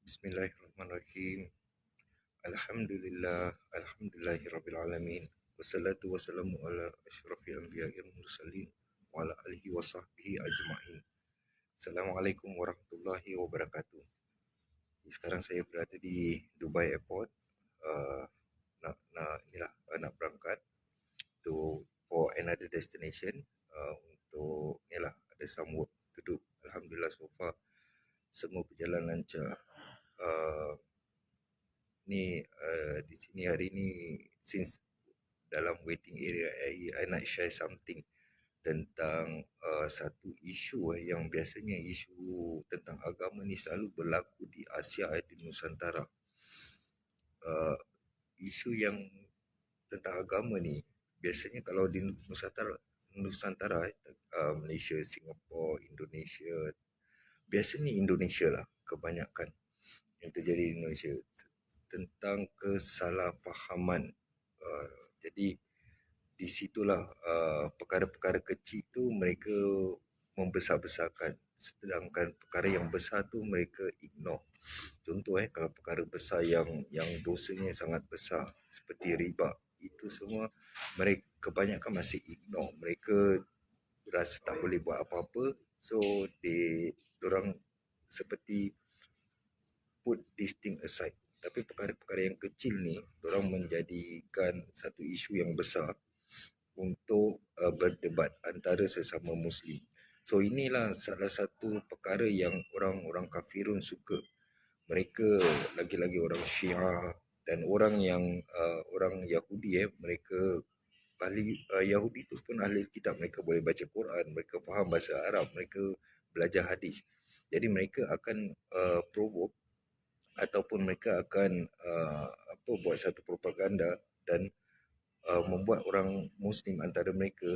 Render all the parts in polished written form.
Bismillahirrahmanirrahim. Alhamdulillahirabbil alamin. Wassalatu wassalamu ala asyrafil anbiya'i wal mursalin wa ala alihi wa sahbihi ajma'in. Assalamualaikum warahmatullahi wabarakatuh. Sekarang saya berada di Dubai Airport. Nak berangkat for another destination. Untuk ada some work to do. Alhamdulillah so far semua berjalan lancar. Di sini hari ni, since dalam waiting area, I nak share something tentang satu isu yang biasanya isu tentang agama ni selalu berlaku di Asia, di Nusantara. Isu yang tentang agama ni biasanya kalau di Nusantara, Malaysia, Singapura, Indonesia, biasanya Indonesia lah kebanyakan yang terjadi di Indonesia tentang kesalahfahaman. Jadi di situlah perkara-perkara kecil tu mereka membesar-besarkan, sedangkan perkara yang besar tu mereka ignore. Contoh kalau perkara besar yang dosanya sangat besar seperti riba, itu semua mereka kebanyakan masih ignore. Mereka rasa tak boleh buat apa-apa, so diorang seperti put this thing aside. Tapi perkara-perkara yang kecil ni diorang menjadikan satu isu yang besar untuk berdebat antara sesama Muslim. So inilah salah satu perkara yang orang-orang kafirun suka. Mereka, lagi-lagi orang Syiah dan orang yang orang Yahudi, mereka ahli Yahudi tu pun ahli kitab, mereka boleh baca Quran, mereka faham bahasa Arab, mereka belajar hadis. Jadi mereka akan provoke ataupun mereka akan buat satu propaganda dan membuat orang Muslim antara mereka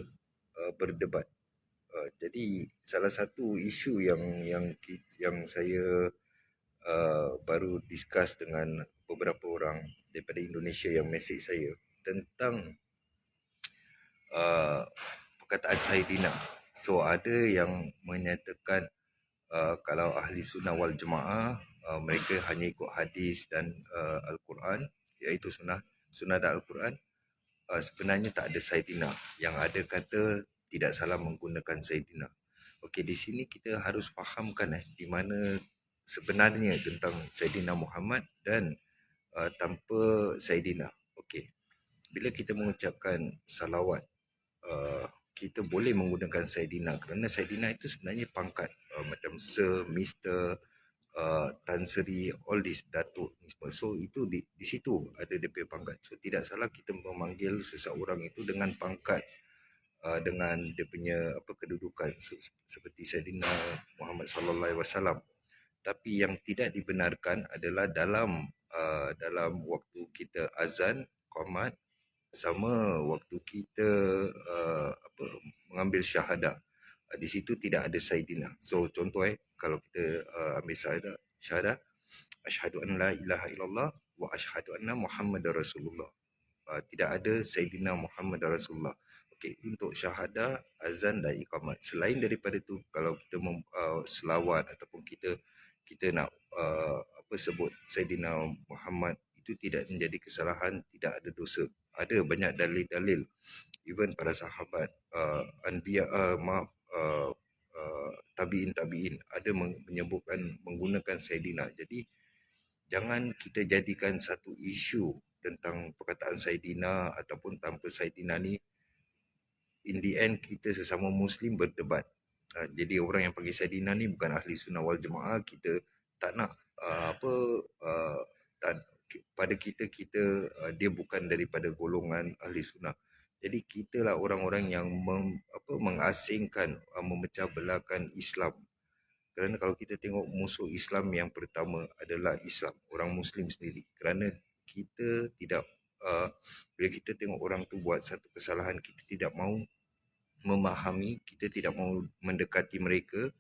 berdebat. Jadi salah satu isu yang saya baru discuss dengan beberapa orang daripada Indonesia yang message saya tentang perkataan Saidina. So ada yang menyatakan kalau ahli sunnah wal jemaah, mereka hanya ikut hadis dan Al-Quran, iaitu sunnah dan Al-Quran. Sebenarnya tak ada Saidina. Yang ada kata tidak salah menggunakan Saidina. Okey, di sini kita harus fahamkan di mana sebenarnya tentang Saidina Muhammad dan tanpa Saidina. Okey, bila kita mengucapkan salawat, kita boleh menggunakan Saidina kerana Saidina itu sebenarnya pangkat, macam Sir, Mr, Tan Sri, all this, Datuk ni semua. So itu di situ ada dia punya pangkat. So tidak salah kita memanggil seseorang itu dengan pangkat, dengan dia punya kedudukan seperti Saidina Muhammad sallallahu alaihi wasallam. Tapi yang tidak dibenarkan adalah dalam waktu kita azan, qamat, sama waktu kita mengambil syahadah, di situ tidak ada Saidina. So contoh kalau kita ambil syahadah, asyhadu an la ilaha illallah wa asyhadu anna Muhammadar Rasulullah, tidak ada Saidina Muhammad Rasulullah. Okey, untuk syahadah, azan dan iqamat. Selain daripada tu, kalau kita selawat ataupun kita nak sebut Saidina Muhammad, itu tidak menjadi kesalahan, tidak ada dosa. Ada banyak dalil-dalil, even para sahabat, anbiya, tabi'in ada menyebutkan menggunakan Saidina. Jadi jangan kita jadikan satu isu tentang perkataan Saidina ataupun tanpa Saidina ni, in the end kita sesama Muslim berdebat. Jadi orang yang panggil Saidina ni bukan ahli sunnah wal jemaah. Kita tak nak pada kita dia bukan daripada golongan ahli sunnah. Jadi kita lah orang-orang yang mengasingkan, memecah belahkan Islam. Kerana kalau kita tengok musuh Islam yang pertama adalah Islam, orang Muslim sendiri. Kerana kita tidak, bila kita tengok orang tu buat satu kesalahan, kita tidak mahu memahami, kita tidak mahu mendekati mereka,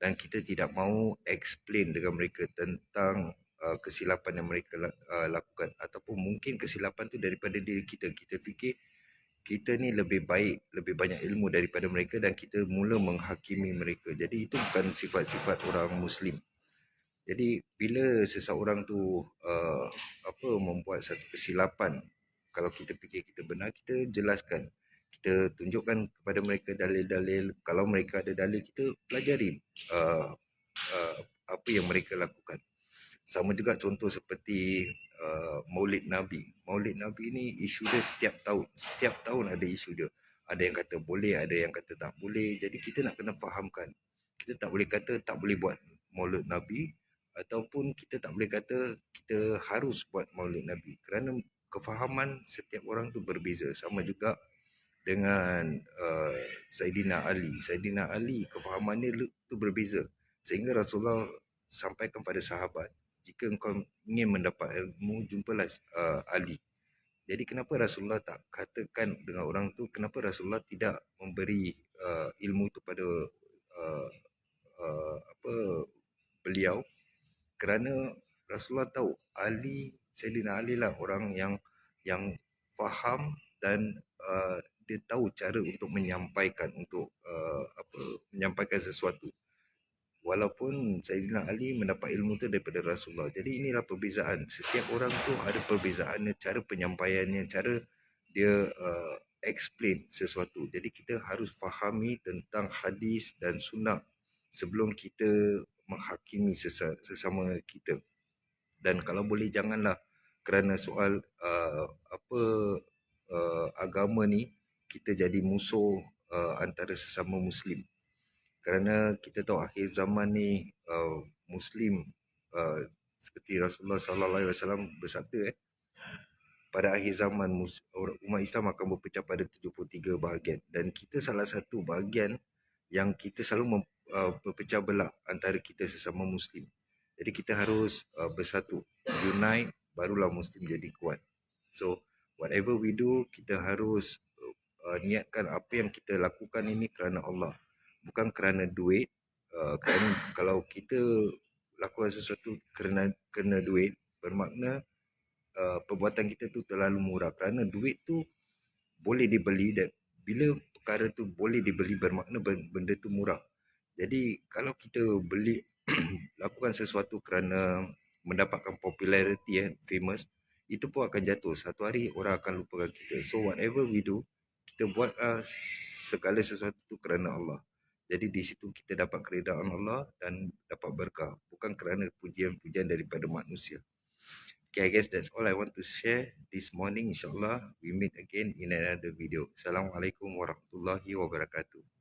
dan kita tidak mahu explain dengan mereka tentang kesilapan yang mereka lakukan. Ataupun mungkin kesilapan tu daripada diri kita. Kita fikir kita ni lebih baik, lebih banyak ilmu daripada mereka dan kita mula menghakimi mereka. Jadi itu bukan sifat-sifat orang Muslim. Jadi bila seseorang tu membuat satu kesilapan, kalau kita fikir kita benar, kita jelaskan. Kita tunjukkan kepada mereka dalil-dalil. Kalau mereka ada dalil, kita pelajari uh, uh, apa yang mereka lakukan. Sama juga contoh seperti Maulid Nabi. Maulid Nabi ni isu dia setiap tahun. Setiap tahun ada isu dia. Ada yang kata boleh, ada yang kata tak boleh. Jadi kita nak kena fahamkan. Kita tak boleh kata tak boleh buat Maulid Nabi, ataupun kita tak boleh kata kita harus buat Maulid Nabi. Kerana kefahaman setiap orang tu berbeza. Sama juga dengan Saidina Ali. Saidina Ali kefahamannya tu berbeza. Sehingga Rasulullah sampaikan pada sahabat, jika engkau ingin mendapat ilmu, jumpalah Ali. Jadi kenapa Rasulullah tak katakan dengan orang tu, kenapa Rasulullah tidak memberi ilmu tu pada uh, beliau? Kerana Rasulullah tahu Saidina Ali lah orang yang faham dan dia tahu cara untuk menyampaikan menyampaikan sesuatu. Walaupun Saidina Ali mendapat ilmu tu daripada Rasulullah. Jadi inilah perbezaan. Setiap orang tu ada perbezaannya, cara penyampaiannya, cara dia explain sesuatu. Jadi kita harus fahami tentang hadis dan sunnah sebelum kita menghakimi sesama kita. Dan kalau boleh janganlah kerana soal agama ni kita jadi musuh antara sesama Muslim. Kerana kita tahu akhir zaman ni Muslim seperti Rasulullah sallallahu alaihi wasallam bersabda, pada akhir zaman umat Islam akan berpecah pada 73 bahagian, dan kita salah satu bahagian yang kita selalu berpecah belah antara kita sesama Muslim. Jadi kita harus bersatu, unite, barulah Muslim jadi kuat. So whatever we do, kita harus niatkan apa yang kita lakukan ini kerana Allah, bukan kerana duit. Kerana kalau kita lakukan sesuatu kerana duit, bermakna perbuatan kita tu terlalu murah. Kerana duit tu boleh dibeli, dan bila perkara tu boleh dibeli, bermakna benda tu murah. Jadi kalau kita beli lakukan sesuatu kerana mendapatkan popularity, famous, itu pun akan jatuh. Satu hari orang akan lupakan kita. So whatever we do, kita buat segala sesuatu tu kerana Allah. Jadi di situ kita dapat keredaan Allah dan dapat berkah, bukan kerana pujian-pujian daripada manusia. Okay, I guess that's all I want to share this morning. InsyaAllah we meet again in another video. Assalamualaikum warahmatullahi wabarakatuh.